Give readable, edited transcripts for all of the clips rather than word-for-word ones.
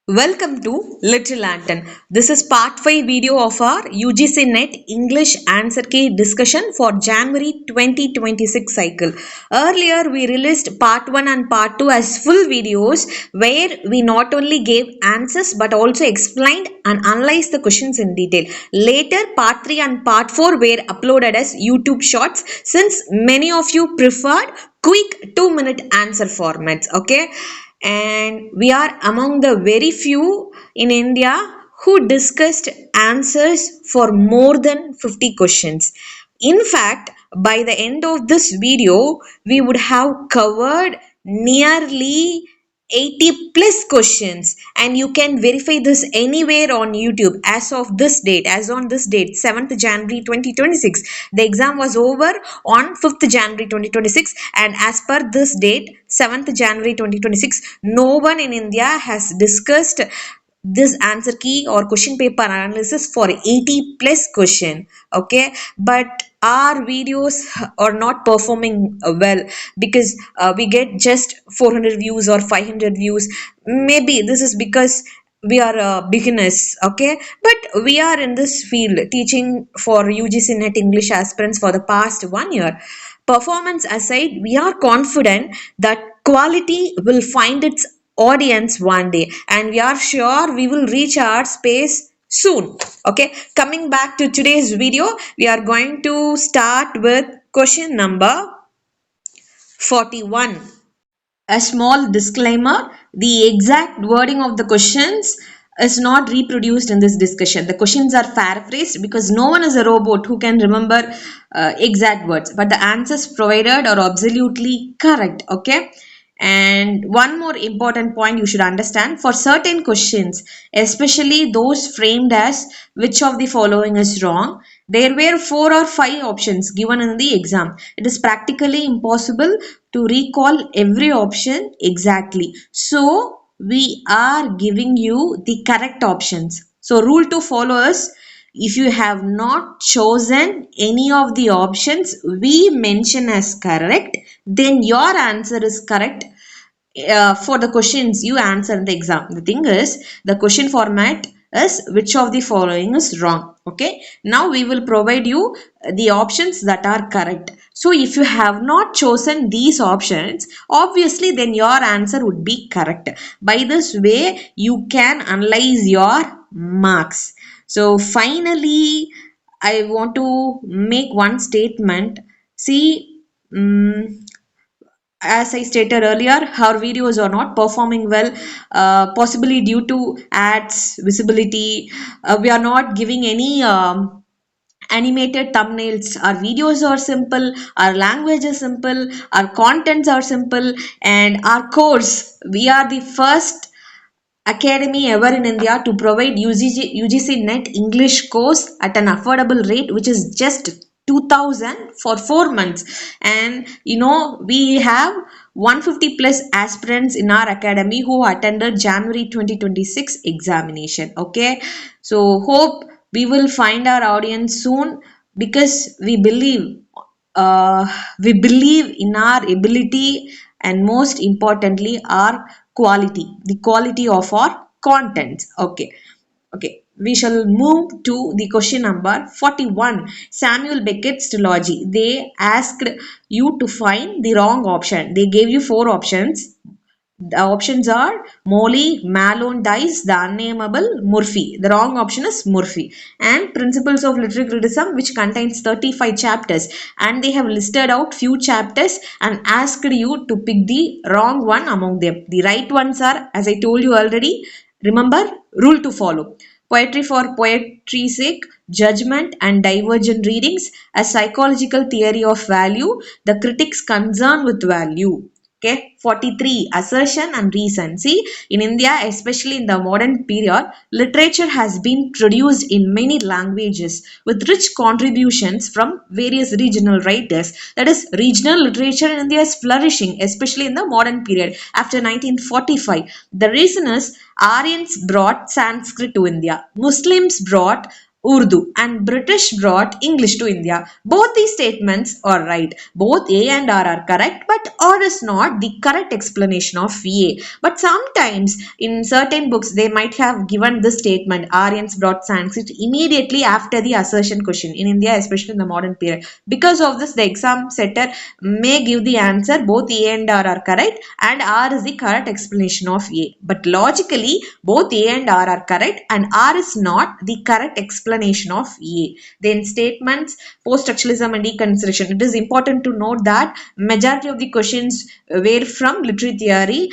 Welcome to Little Lantern. This is part 5 video of our UGC NET English answer key discussion for January 2026 cycle. Earlier we released part 1 and part 2 as full videos where we not only gave answers but also explained and analyzed the questions in detail. Later part 3 and part 4 were uploaded as YouTube shorts since many of you preferred quick 2-minute answer formats. Okay, and we are among the very few in India who discussed answers for more than 50 questions. In fact, by the end of this video, we would have covered nearly 80 plus questions, and you can verify this anywhere on YouTube as of this date, as on this date, 7th January 2026. The exam was over on 5th January 2026, and as per this date, 7th January 2026, no one in India has discussed this answer key or question paper analysis for 80 plus question. Okay, but our videos are not performing well because we get just 400 views or 500 views. Maybe this is because we are beginners. Okay, but we are in this field teaching for UGC NET English aspirants for the past 1 year. Performance aside, we are confident that quality will find its audience one day, and we are sure we will reach our space soon. Okay, coming back to today's video, we are going to start with question number 41. A small disclaimer: the exact wording of the questions is not reproduced in this discussion. The questions are paraphrased because no one is a robot who can remember exact words, but the answers provided are absolutely correct. Okay. And one more important point you should understand: for certain questions, especially those framed as which of the following is wrong, there were 4 or 5 options given in the exam. It is practically impossible to recall every option exactly. So, we are giving you the correct options. So, rule to follow is: if you have not chosen any of the options we mention as correct, then your answer is correct for the questions you answer in the exam. The thing is, the question format is which of the following is wrong. Okay, now we will provide you the options that are correct. So if you have not chosen these options, obviously then your answer would be correct. By this way you can analyze your marks. So finally, I want to make one statement. See, as I stated earlier, our videos are not performing well, possibly due to ads, visibility. We are not giving any animated thumbnails. Our videos are simple, our language is simple, our contents are simple, and our course, we are the first academy ever in India to provide UGC NET English course at an affordable rate, which is just 2000 for 4 months. And we have 150 plus aspirants in our academy who attended January 2026 examination. Okay, so hope we will find our audience soon, because we believe in our ability, and most importantly our quality, the quality of our contents. Okay, we shall move to the question number 41. Samuel Beckett's trilogy. They asked you to find the wrong option. They gave you 4 options. The options are Molly, Malone Dice, The Unnameable, Murphy. The wrong option is Murphy. And Principles of Literary Criticism, which contains 35 chapters. And they have listed out few chapters and asked you to pick the wrong one among them. The right ones are, as I told you already, remember, rule to follow: poetry for poetry's sake, judgment and divergent readings, a psychological theory of value, the critic's concern with value. Okay, 43, assertion and reason. See, in India, especially in the modern period, literature has been produced in many languages with rich contributions from various regional writers. That is, regional literature in India is flourishing, especially in the modern period after 1945. The reason is Aryans brought Sanskrit to India. Muslims brought Urdu, and British brought English to India. Both these statements are right. Both A and R are correct, but R is not the correct explanation of A. But sometimes in certain books they might have given this statement, Aryans brought Sanskrit immediately after the assertion question in India, especially in the modern period. Because of this, the exam setter may give the answer both A and R are correct and R is the correct explanation of A. But logically, both A and R are correct and R is not the correct explanation of A. Then statements, post-structuralism and deconstruction. It is important to note that majority of the questions were from literary theory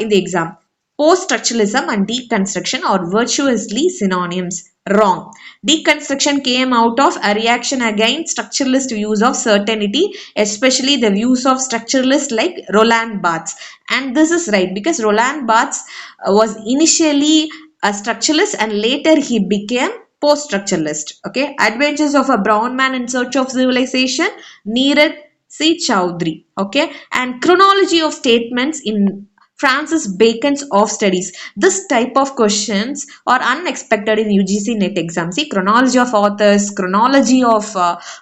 in the exam. Post-structuralism and deconstruction are virtuously synonyms. Wrong. Deconstruction came out of a reaction against structuralist views of certainty, especially the views of structuralists like Roland Barthes. And this is right because Roland Barthes was initially a structuralist and later he became post-structuralist. Okay. Adventures of a Brown Man in Search of Civilization, Neeraj C. Chowdhury. Okay. And chronology of statements in Francis Bacon's Of Studies. This type of questions are unexpected in UGC NET exam. See, chronology of authors, chronology of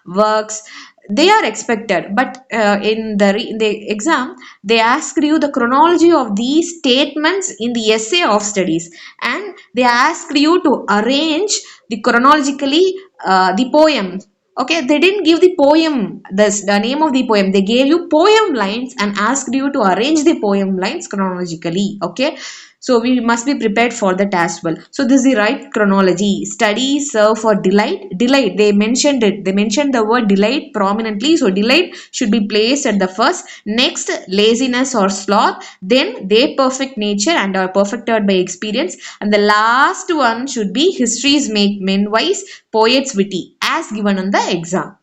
works, they are expected. But in the exam, they ask you the chronology of these statements in the essay of studies, and they ask you to arrange the chronologically the poem. Okay, they didn't give the poem, the name of the poem. They gave you poem lines and asked you to arrange the poem lines chronologically. Okay, so we must be prepared for that as well. So this is the right chronology. Studies serve for delight. Delight, they mentioned it. They mentioned the word delight prominently. So delight should be placed at the first. Next, laziness or sloth. Then they perfect nature and are perfected by experience. And the last one should be histories make men wise, poets witty, as given in the exam.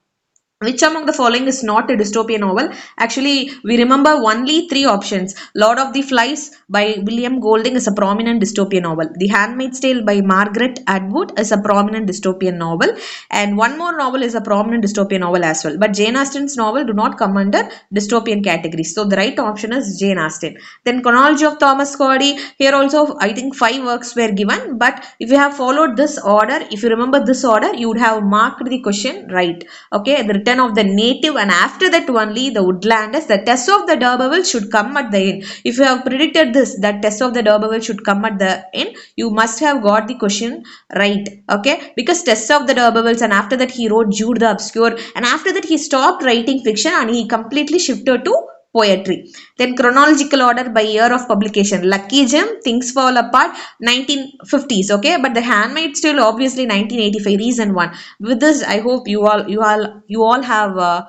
Which among the following is not a dystopian novel? Actually, we remember only three options. Lord of the Flies by William Golding is a prominent dystopian novel. The Handmaid's Tale by Margaret Atwood is a prominent dystopian novel. And one more novel is a prominent dystopian novel as well. But Jane Austen's novel do not come under dystopian categories. So the right option is Jane Austen. Then Chronology of Thomas Cody. Here also I think 5 works were given. But if you have followed this order, if you remember this order, you would have marked the question right. Okay, the return of the native, and after that only the woodlanders. The test of the D'Urberville should come at the end. If you have predicted this, that test of the D'Urberville should come at the end, you must have got the question right. Okay, because test of the D'Urbervilles, and after that he wrote Jude the Obscure, and after that he stopped writing fiction and he completely shifted to poetry. Then chronological order by year of publication. Lucky Gem, Things Fall Apart, 1950s. Okay, but The Handmaid's Tale obviously 1985. Reason one. With this, I hope you all have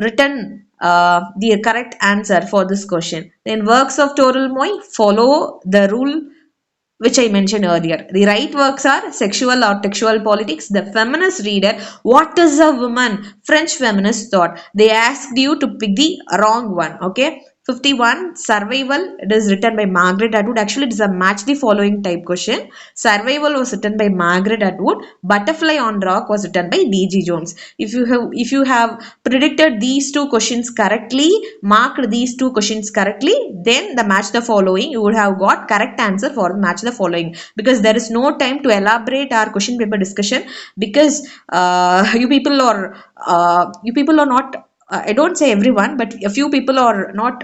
written the correct answer for this question. Then works of Toril Moi follow the rule which I mentioned earlier. The right works are Sexual or Textual Politics, The Feminist Reader, What is a Woman, French Feminist Thought. They asked you to pick the wrong one. Okay. 51, Survival. It is written by Margaret Atwood. Actually, it is a match the following type question. Survival was written by Margaret Atwood. Butterfly on Rock was written by D.G. Jones. If you have predicted these two questions correctly, marked these two questions correctly, then the match the following, you would have got correct answer for match the following, because there is no time to elaborate our question paper discussion, because you people are not, I don't say everyone, but a few people are not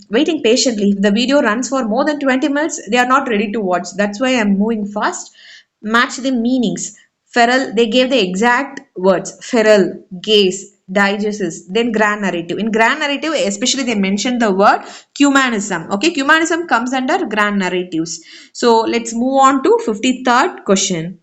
waiting patiently. If the video runs for more than 20 minutes, they are not ready to watch. That's why I'm moving fast. Match the meanings. Feral, they gave the exact words. Feral, gaze, diegesis, then grand narrative. In grand narrative, especially they mentioned the word humanism. Okay, humanism comes under grand narratives. So let's move on to 53rd question.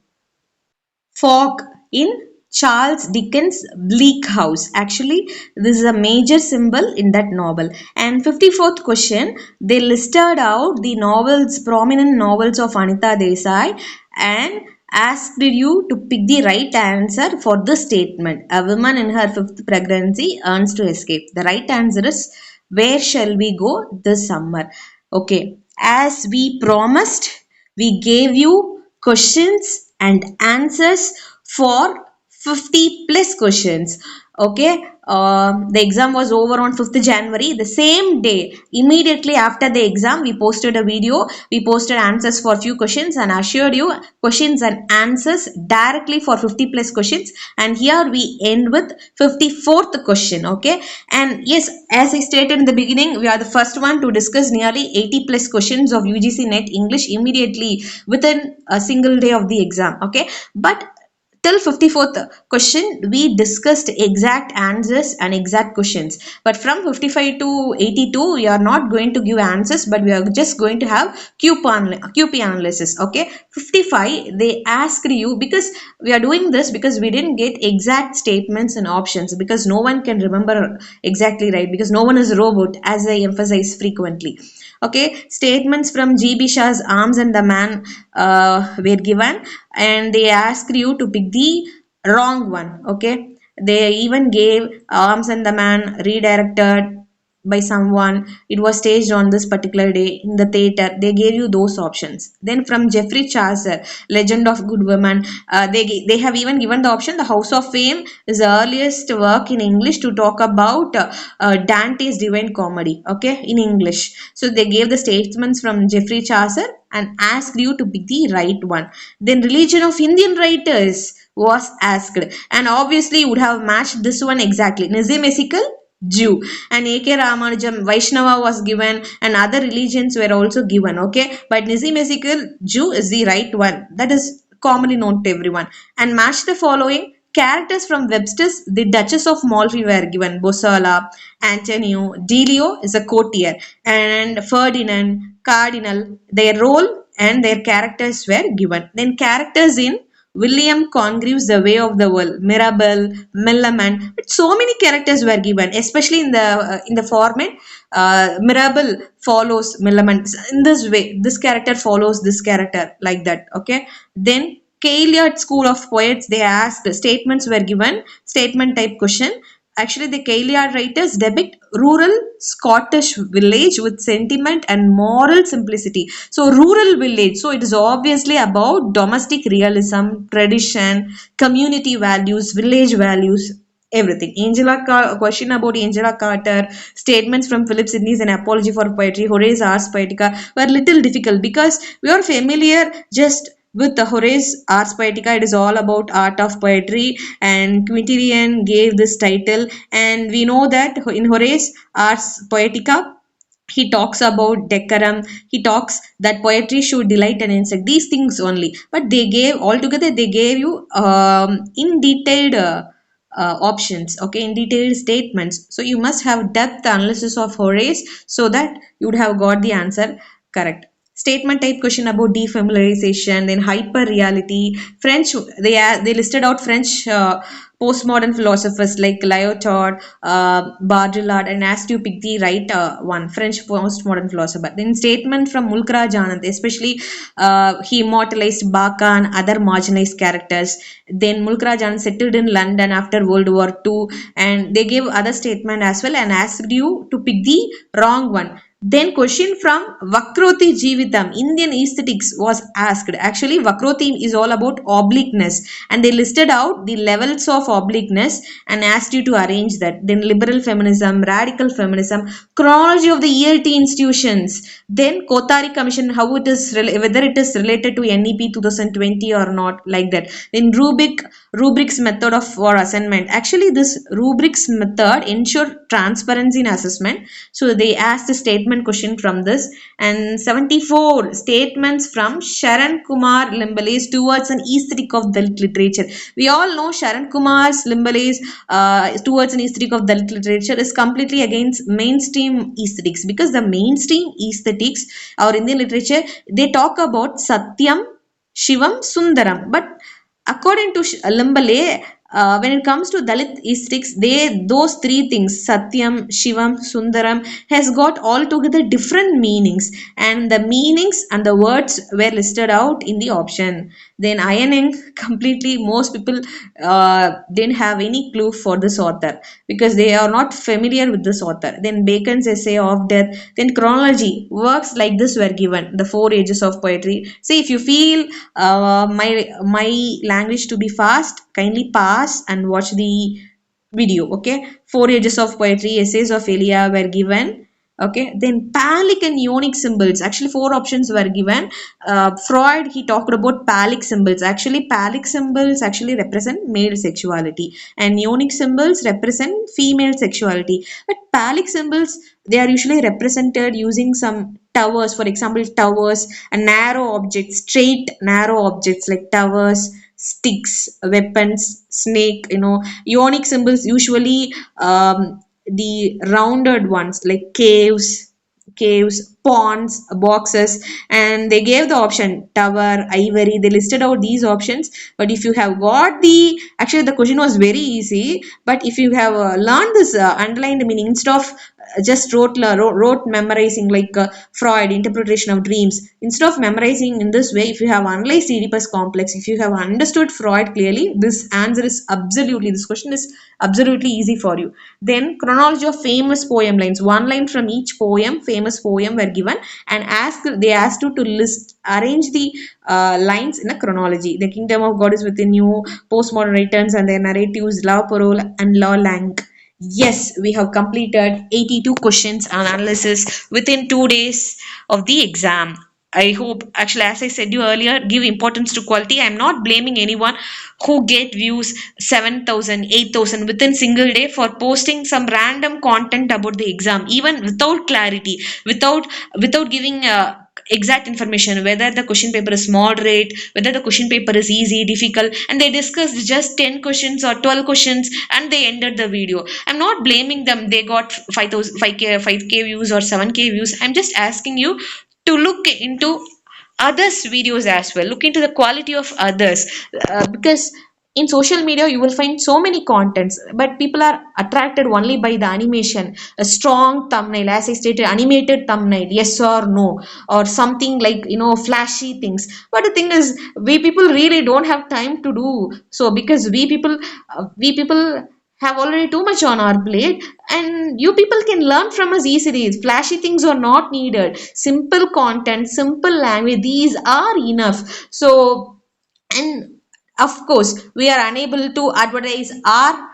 Fog in Charles Dickens' Bleak House. Actually, this is a major symbol in that novel. And 54th question, they listed out the novels, prominent novels of Anita Desai, and asked you to pick the right answer for this statement. A woman in her 5th pregnancy earns to escape. The right answer is Where Shall We Go This Summer? Okay, as we promised, we gave you questions and answers for 50 plus questions. Okay, the exam was over on 5th January. The same day, immediately after the exam, we posted a video. We posted answers for few questions and assured you questions and answers directly for 50 plus questions. And here we end with 54th question. Okay. And yes, as I stated in the beginning, we are the first one to discuss nearly 80 plus questions of UGC NET English immediately within a single day of the exam. Okay. But till 54th question we discussed exact answers and exact questions, but from 55 to 82 we are not going to give answers, but we are just going to have QP analysis. Okay, 55 they asked you, because we are doing this because we didn't get exact statements and options, because no one can remember exactly, right? Because no one is a robot, as I emphasize frequently. Okay, statements from GB Shah's Arms and the Man were given, and they asked you to pick the wrong one. Okay, they even gave Arms and the Man redirected by someone. It was staged on this particular day in the theater. They gave you those options. Then from Jeffrey Chaucer, Legend of Good Woman, they have even given the option. The House of Fame is the earliest work in English to talk about Dante's Divine Comedy. Okay, in English. So they gave the statements from Jeffrey Chaucer and asked you to pick the right one. Then religion of Indian writers was asked, and obviously would have matched this one exactly. Nizam Ezekiel, Jew, and A.K. Ramanujam, Vaishnava was given, and other religions were also given. Okay, but Nizam Ezekiel, Jew is the right one. That is commonly known to everyone. And match the following characters from Webster's The Duchess of Malfi were given. Bosola, Antonio, Delio is a courtier, and Ferdinand, Cardinal. Their role and their characters were given. Then characters in William Congreve's The Way of the World, Mirabelle, Millamant. But so many characters were given, especially in the format. Mirabelle follows Millamant in this way. This character follows this character, like that. Okay. Then Cailliard School of Poets, they asked statements were given, statement type question. Actually, the Cailliard writers depict rural Scottish village with sentiment and moral simplicity. So, rural village. So, it is obviously about domestic realism, tradition, community values, village values, everything. Question about Angela Carter, statements from Philip Sidney's An Apology for Poetry, Horace Ars Poetica were little difficult because we are familiar just with the Horace Ars Poetica. It is all about art of poetry, and Quintilian gave this title, and we know that in Horace Ars Poetica he talks about decorum, he talks that poetry should delight and insight, these things only, but they gave altogether, they gave you in detailed options, okay, in detailed statements. So you must have depth analysis of Horace so that you would have got the answer correct. Statement type question about defamiliarization, then hyper reality, French. They listed out French postmodern philosophers like Lyotard, Baudrillard, and asked you pick the right one, French postmodern philosopher. Then statement from Mulkraj Anand, especially he immortalized Baka and other marginalized characters. Then Mulkraj Anand settled in London after World War II, and they gave other statement as well and asked you to pick the wrong one. Then question from Vakroti Jeevitam, Indian aesthetics was asked. Actually, Vakroti is all about obliqueness, and they listed out the levels of obliqueness and asked you to arrange that. Then liberal feminism, radical feminism, chronology of the ELT institutions. Then Kothari Commission, how it is, whether it is related to NEP 2020 or not, like that. Then rubrics method of for assignment. Actually, this rubrics method ensure transparency in assessment. So they asked the statement question from this, and 74 statements from Sharan Kumar Limbale's Towards an Aesthetic of Dalit Literature. We all know Sharan Kumar's Limbale's Towards an Aesthetic of Dalit Literature is completely against mainstream aesthetics, because the mainstream aesthetics or Indian literature, they talk about Satyam, Shivam, Sundaram, but according to Limbale, when it comes to Dalit aesthetics, those three things, Satyam, Shivam, Sundaram, has got altogether different meanings, and the meanings and the words were listed out in the option. Then ironing, completely most people didn't have any clue for this author because they are not familiar with this author. Then Bacon's essay of death. Then chronology, works like this were given, the 4 ages of poetry. See, if you feel my language to be fast, kindly pause and watch the video. Okay, Four Ages of Poetry, Essays of Elia were given. Okay, then phallic and ionic symbols, actually four options were given. Freud, he talked about phallic symbols. Actually phallic symbols actually represent male sexuality and ionic symbols represent female sexuality, but phallic symbols, they are usually represented using some towers, for example towers, and narrow objects, straight narrow objects like towers, sticks, weapons, snake. Ionic symbols usually the rounded ones like caves, ponds, boxes, and they gave the option tower, ivory. They listed out these options. But if you have got the, actually the question was very easy. But if you have learned this underlined meaning instead of just wrote memorizing like Freud, interpretation of dreams. Instead of memorizing in this way, if you have analyzed Oedipus complex, if you have understood Freud clearly, this question is absolutely easy for you. Then chronology of famous poem lines, one line from each poem, famous poem were given, and they asked you to arrange the lines in a chronology. The kingdom of God is within you, postmodern returns and their narratives, La Parole and La Langue. Yes, we have completed 82 questions and analysis within 2 days of the exam. I hope, actually, as I said you earlier, give importance to quality. I'm not blaming anyone who get views 7,000, 8,000 within single day for posting some random content about the exam, even without clarity, without giving exact information whether the question paper is moderate, whether the question paper is easy, difficult, and they discussed just 10 questions or 12 questions and they ended the video. I'm not blaming them. They got 5,000, 5K views or 7K views. I'm just asking you to look into others videos as well, look into the quality of others, because in social media you will find so many contents, but people are attracted only by the animation, a strong thumbnail, as I stated, animated thumbnail, yes or no, or something like flashy things. But the thing is, we people really don't have time to do so, because we people have already too much on our plate, and you people can learn from us easily. Flashy things are not needed, simple content, simple language, these are enough. So, and of course we are unable to advertise our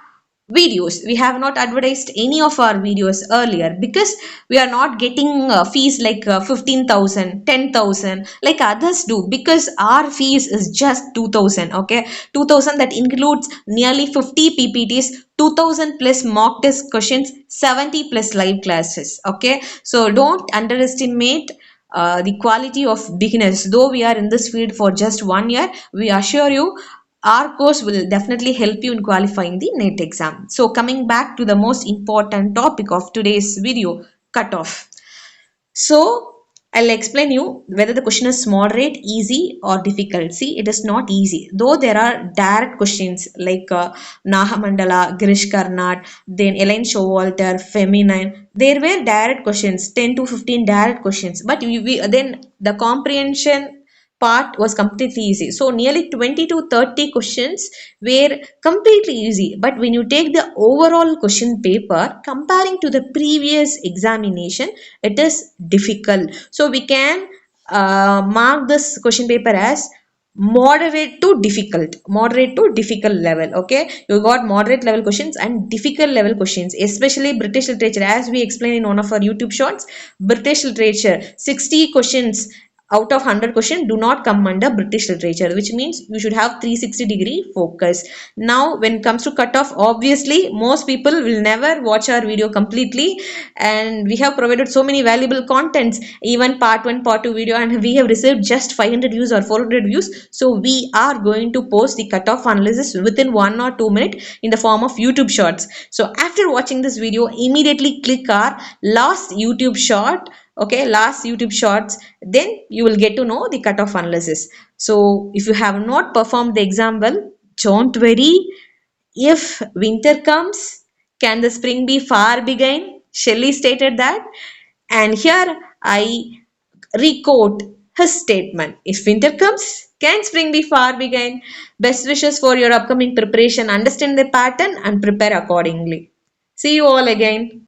videos. We have not advertised any of our videos earlier because we are not getting fees like 15,000, 10,000 like others do, because our fees is just 2,000. Okay, 2,000, that includes nearly 50 ppts, 2,000 plus mock test questions, 70 plus live classes. Okay, so don't underestimate the quality of beginners. Though we are in this field for just 1 year, we assure you our course will definitely help you in qualifying the NET exam. So coming back to the most important topic of today's video, cutoff. So I'll explain you whether the question is moderate, easy or difficult. See, it is not easy. Though there are direct questions like Nahamandala, Girish Karnad, then Elaine Showalter, Feminine. There were direct questions, 10 to 15 direct questions. But then the comprehension part was completely easy. So nearly 20 to 30 questions were completely easy. But when you take the overall question paper, comparing to the previous examination, it is difficult. So we can mark this question paper as moderate to difficult level. Okay, you got moderate level questions and difficult level questions, especially British literature. As we explained in one of our YouTube shorts, British literature, 60 questions out of 100 questions do not come under British literature, which means you should have 360-degree focus. Now when it comes to cutoff, obviously most people will never watch our video completely, and we have provided so many valuable contents, even part 1, part 2 video, and we have received just 500 views or 400 views. So we are going to post the cutoff analysis within 1 or 2 minutes in the form of YouTube shorts. So after watching this video, immediately click our last YouTube short. Okay, last YouTube shorts, then you will get to know the cutoff analysis. So if you have not performed the exam well, don't worry. If winter comes, can the spring be far behind? Shelley stated that, and here I requote his statement. If winter comes, can spring be far behind? Best wishes for your upcoming preparation. Understand the pattern and prepare accordingly. See you all again.